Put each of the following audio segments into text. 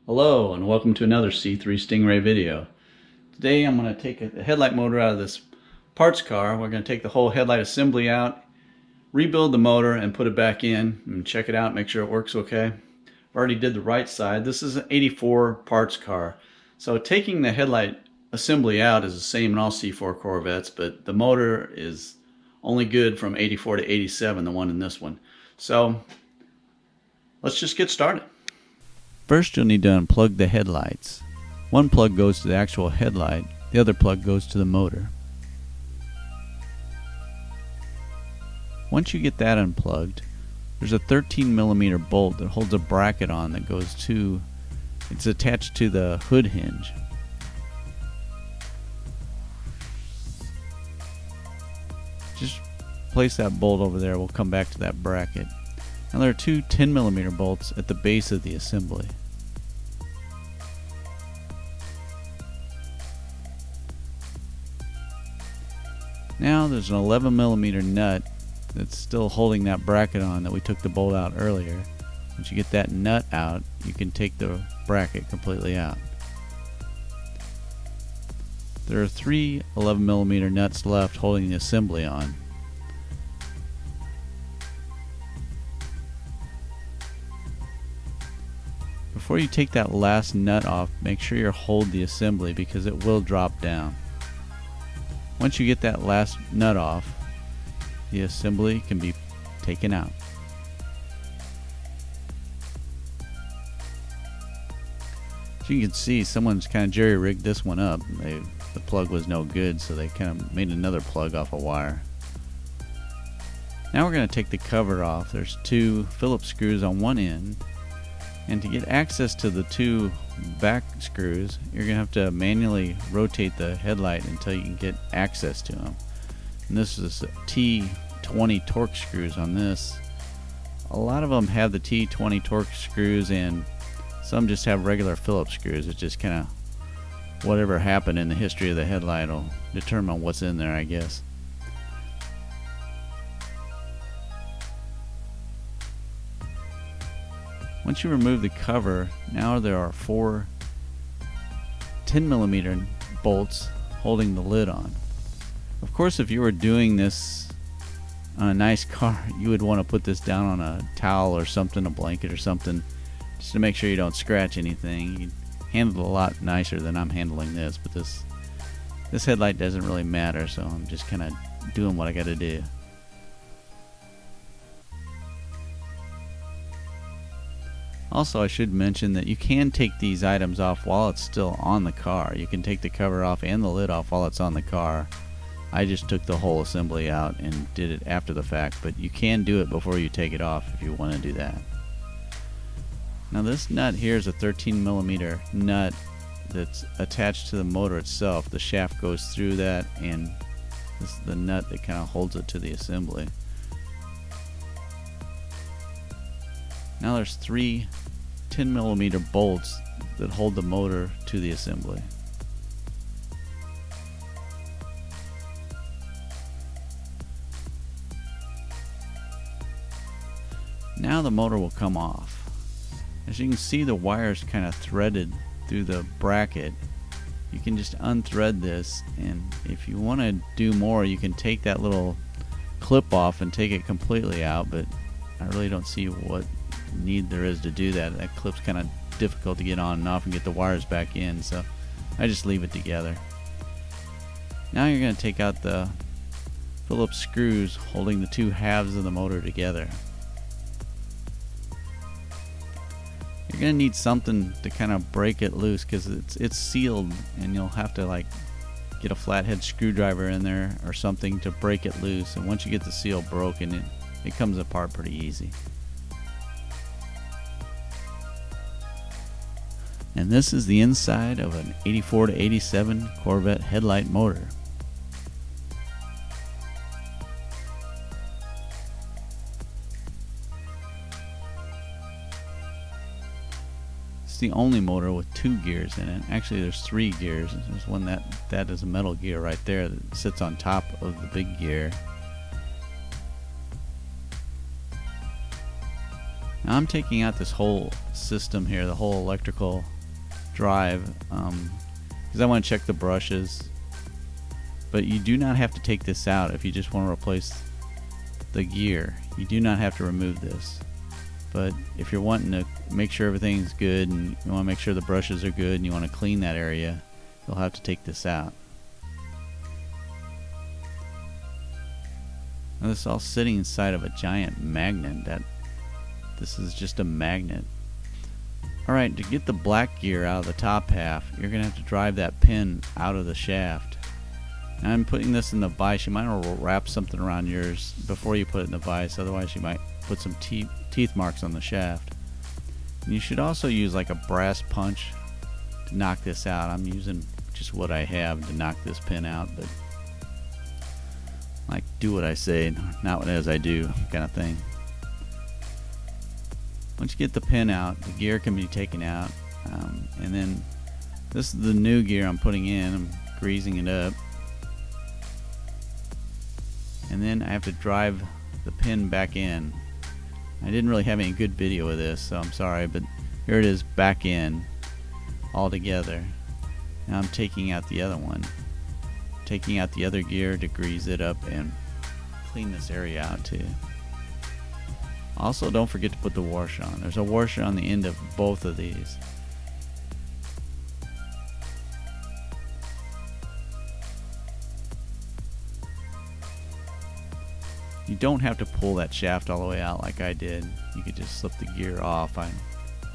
Hello and welcome to another C3 Stingray video. Today I'm going to take the headlight motor out of this parts car. We're going to take the whole headlight assembly out, rebuild the motor and put it back in and check it out, make sure it works okay. I already did the right side. This is an 84 parts car. So taking the headlight assembly out is the same in all C4 Corvettes, but the motor is only good from 84 to 87, the one in this one. So let's just get started. First, you'll need to unplug the headlights. One plug goes to the actual headlight, the other plug goes to the motor. Once you get that unplugged, there's a 13mm bolt that holds a bracket on that goes to, it's attached to the hood hinge. Just place that bolt over there, we'll come back to that bracket. Now there are two 10mm bolts at the base of the assembly. Now there's an 11mm nut that's still holding that bracket on that we took the bolt out earlier. Once you get that nut out, you can take the bracket completely out. There are three 11mm nuts left holding the assembly on. Before you take that last nut off, make sure you hold the assembly because it will drop down. Once you get that last nut off, the assembly can be taken out. As you can see, someone's kind of jerry-rigged this one up. The plug was no good, so they kind of made another plug off a wire. Now we're going to take the cover off. There's two Phillips screws on one end. And to get access to the two back screws, you're going to have to manually rotate the headlight until you can get access to them. And this is T20 Torx screws on this. A lot of them have the T20 Torx screws and some just have regular Phillips screws. It's just kind of whatever happened in the history of the headlight will determine what's in there, I guess. Once you remove the cover, now there are four 10mm bolts holding the lid on. Of course, if you were doing this on a nice car, you would want to put this down on a towel or something, a blanket or something, just to make sure you don't scratch anything. You'd handle it a lot nicer than I'm handling this, but this headlight doesn't really matter, so I'm just kind of doing what I got to do. Also, I should mention that you can take these items off while it's still on the car. You can take the cover off and the lid off while it's on the car. I just took the whole assembly out and did it after the fact, but you can do it before you take it off if you want to do that. Now this nut here is a 13mm nut that's attached to the motor itself. The shaft goes through that, and this is the nut that kind of holds it to the assembly. Now there's three 10mm bolts that hold the motor to the assembly. Now the motor will come off. As you can see, the wire's kind of threaded through the bracket. You can just unthread this, and if you want to do more, you can take that little clip off and take it completely out, but I really don't see what need there is to do that. That clip's kind of difficult to get on and off and get the wires back in, so I just leave it together. Now you're going to take out the Phillips screws holding the two halves of the motor together. You're going to need something to kind of break it loose because it's sealed, and you'll have to like get a flathead screwdriver in there or something to break it loose, and once you get the seal broken, it comes apart pretty easy. And this is the inside of an 84 to 87 Corvette headlight motor. It's the only motor with two gears in it. Actually, there's three gears. There's one that is a metal gear right there that sits on top of the big gear. Now I'm taking out this whole system here, the whole electrical drive because I want to check the brushes. But you do not have to take this out if you just want to replace the gear. You do not have to remove this. But if you're wanting to make sure everything's good and you want to make sure the brushes are good and you want to clean that area, you'll have to take this out. Now this is all sitting inside of a giant magnet. This is just a magnet. Alright, to get the black gear out of the top half, you're going to have to drive that pin out of the shaft. Now I'm putting this in the vise. You might want to wrap something around yours before you put it in the vise, otherwise you might put some teeth marks on the shaft. And you should also use like a brass punch to knock this out. I'm using just what I have to knock this pin out, but like do what I say, not what as I do kind of thing. Once you get the pin out, the gear can be taken out, and then this is the new gear I'm putting in. I'm greasing it up, and then I have to drive the pin back in. I didn't really have any good video of this, so I'm sorry, but here it is back in all together. Now I'm taking out the other one, taking out the other gear to grease it up and clean this area out too. Also, don't forget to put the washer on. There's a washer on the end of both of these. You don't have to pull that shaft all the way out like I did. You could just slip the gear off. I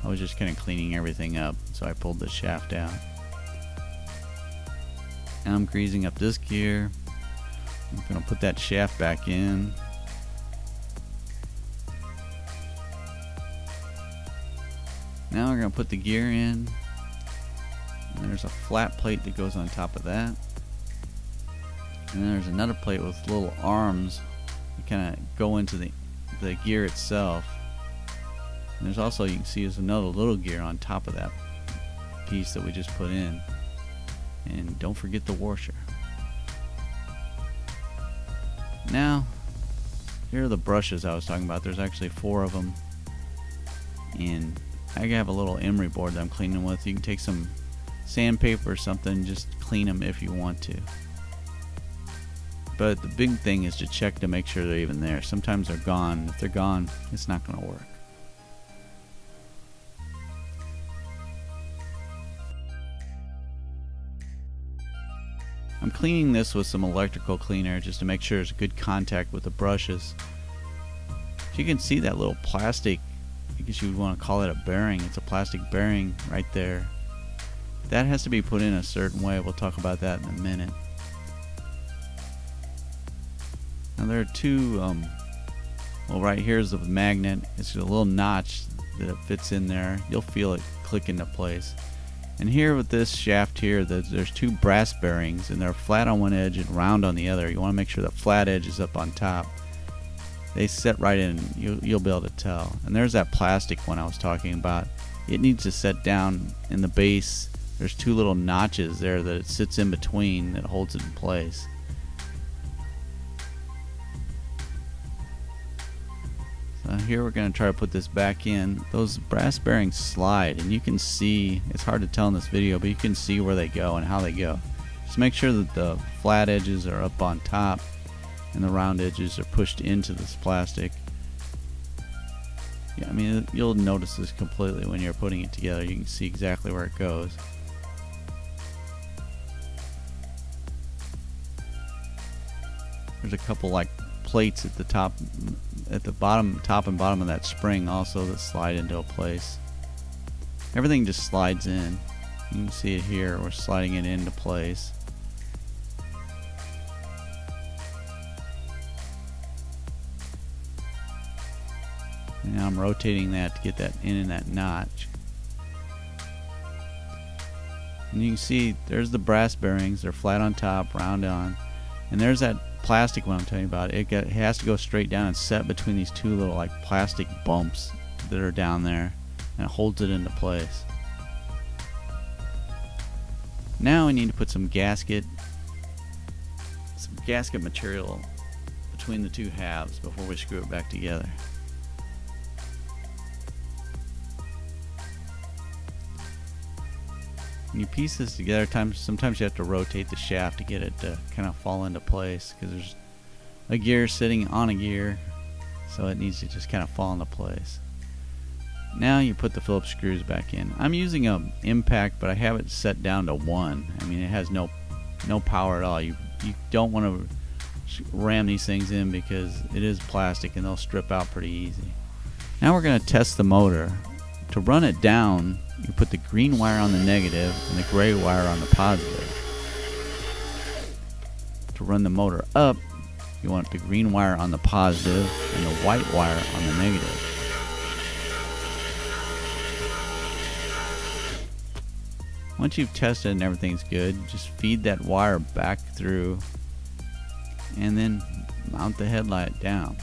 was just kind of cleaning everything up, so I pulled the shaft out. Now I'm greasing up this gear. I'm going to put that shaft back in. Now we're going to put the gear in. And there's a flat plate that goes on top of that. And then there's another plate with little arms that kind of go into the gear itself. And there's also, you can see, there's another little gear on top of that piece that we just put in. And don't forget the washer. Now, here are the brushes I was talking about. There's actually 4 of them. And I have a little emery board that I'm cleaning with. You can take some sandpaper or something, just clean them if you want to. But the big thing is to check to make sure they're even there. Sometimes they're gone. If they're gone, it's not going to work. I'm cleaning this with some electrical cleaner just to make sure there's good contact with the brushes. You can see that little plastic, I guess you would want to call it a bearing. It's a plastic bearing right there. That has to be put in a certain way. We'll talk about that in a minute. Now there are 2, well, right here is the magnet. It's a little notch that it fits in there. You'll feel it click into place. And here with this shaft here, there's 2 brass bearings, and they're flat on one edge and round on the other. You want to make sure the flat edge is up on top. They set right in. You'll be able to tell. And there's that plastic one I was talking about. It needs to set down in the base. There's 2 little notches there that it sits in between that holds it in place. So here we're going to try to put this back in. Those brass bearings slide, and you can see, it's hard to tell in this video, but you can see where they go and how they go. Just make sure that the flat edges are up on top and the round edges are pushed into this plastic. Yeah, I mean, you'll notice this completely when you're putting it together. You can see exactly where it goes. There's a couple like plates at the top, at the bottom, top and bottom of that spring also that slide into a place. Everything just slides in. You can see it here. We're sliding it into place. And now I'm rotating that to get that in that notch. And you can see there's the brass bearings. They're flat on top, round on. And there's that plastic one I'm telling you about. It has to go straight down and set between these 2 little like plastic bumps that are down there, and it holds it into place. Now we need to put some gasket material between the 2 halves before we screw it back together. When you piece this together, sometimes you have to rotate the shaft to get it to kind of fall into place, because there's a gear sitting on a gear, so it needs to just kind of fall into place. Now you put the Phillips screws back in. I'm using a impact, but I have it set down to 1. I mean, it has no power at all. You don't want to ram these things in because it is plastic and they'll strip out pretty easy. Now we're going to test the motor. To run it down, you put the green wire on the negative and the gray wire on the positive. To run the motor up, you want the green wire on the positive and the white wire on the negative. Once you've tested and everything's good, just feed that wire back through and then mount the headlight down.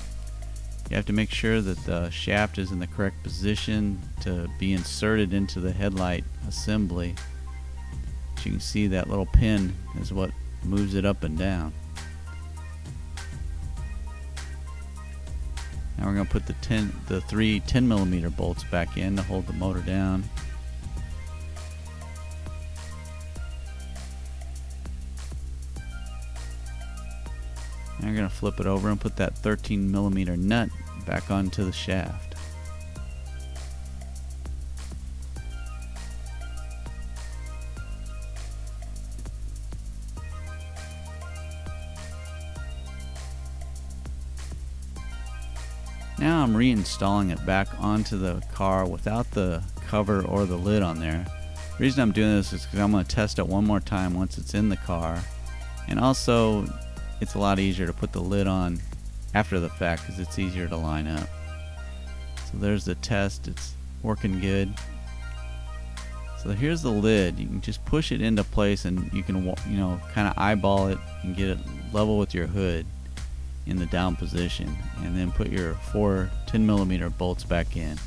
You have to make sure that the shaft is in the correct position to be inserted into the headlight assembly. As you can see, that little pin is what moves it up and down. Now we're going to put the 3 10mm bolts back in to hold the motor down. Now we're going to flip it over and put that 13mm nut back onto the shaft. Now I'm reinstalling it back onto the car without the cover or the lid on there. The reason I'm doing this is because I'm going to test it one more time once it's in the car, and also it's a lot easier to put the lid on after the fact because it's easier to line up. So there's the test. It's working good. So here's the lid. You can just push it into place and you can, kind of eyeball it and get it level with your hood in the down position, and then put your 4 10mm bolts back in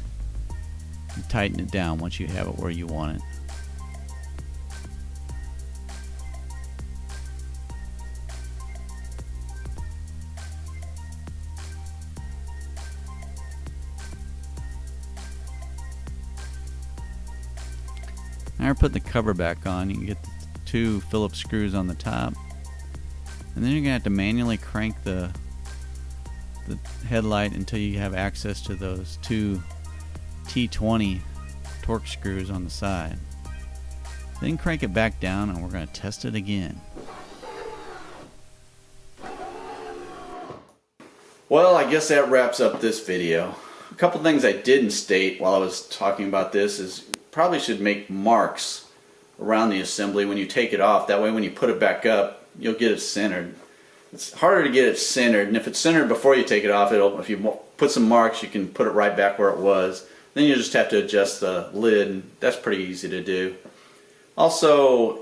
and tighten it down once you have it where you want it. Now we're putting the cover back on. You can get the 2 Phillips screws on the top, and then you're gonna have to manually crank the headlight until you have access to those 2 T20 torque screws on the side. Then crank it back down, and we're gonna test it again. Well, I guess that wraps up this video. A couple things I didn't state while I was talking about this is probably should make marks around the assembly when you take it off. That way when you put it back up, you'll get it centered. It's harder to get it centered, and if it's centered before you take it off, if you put some marks, you can put it right back where it was. Then you just have to adjust the lid, and that's pretty easy to do. Also,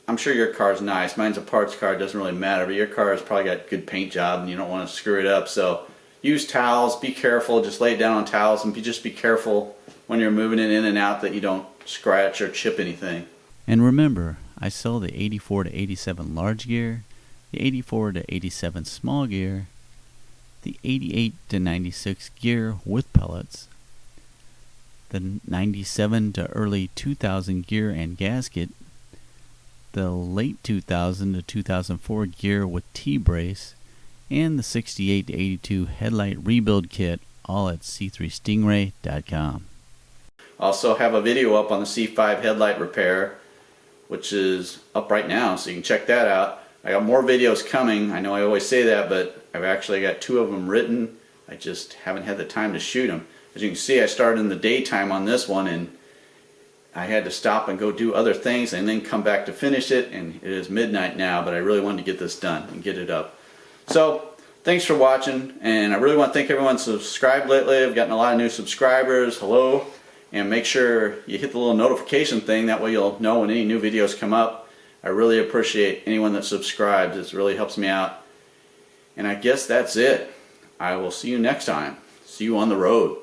I'm sure your car's nice. Mine's a parts car, it doesn't really matter, but your car has probably got a good paint job and you don't want to screw it up. So use towels, be careful, just lay it down on towels, and just be careful when you're moving it in and out that you don't scratch or chip anything. And remember, I sell the 84 to 87 large gear, the 84 to 87 small gear, the 88 to 96 gear with pellets, the 97 to early 2000 gear and gasket, the late 2000 to 2004 gear with T-brace, and the 68 to 82 headlight rebuild kit, all at c3stingray.com. Also have a video up on the C5 headlight repair, which is up right now, so you can check that out. I got more videos coming. I know I always say that, but I've actually got 2 of them written. I just haven't had the time to shoot them. As you can see, I started in the daytime on this one, and I had to stop and go do other things and then come back to finish it, and it is midnight now, but I really wanted to get this done and get it up. So thanks for watching, and I really want to thank everyone who subscribed lately. I've gotten a lot of new subscribers. Hello. And make sure you hit the little notification thing, that way you'll know when any new videos come up. I really appreciate anyone that subscribes. It really helps me out. And I guess that's it. I will see you next time. See you on the road.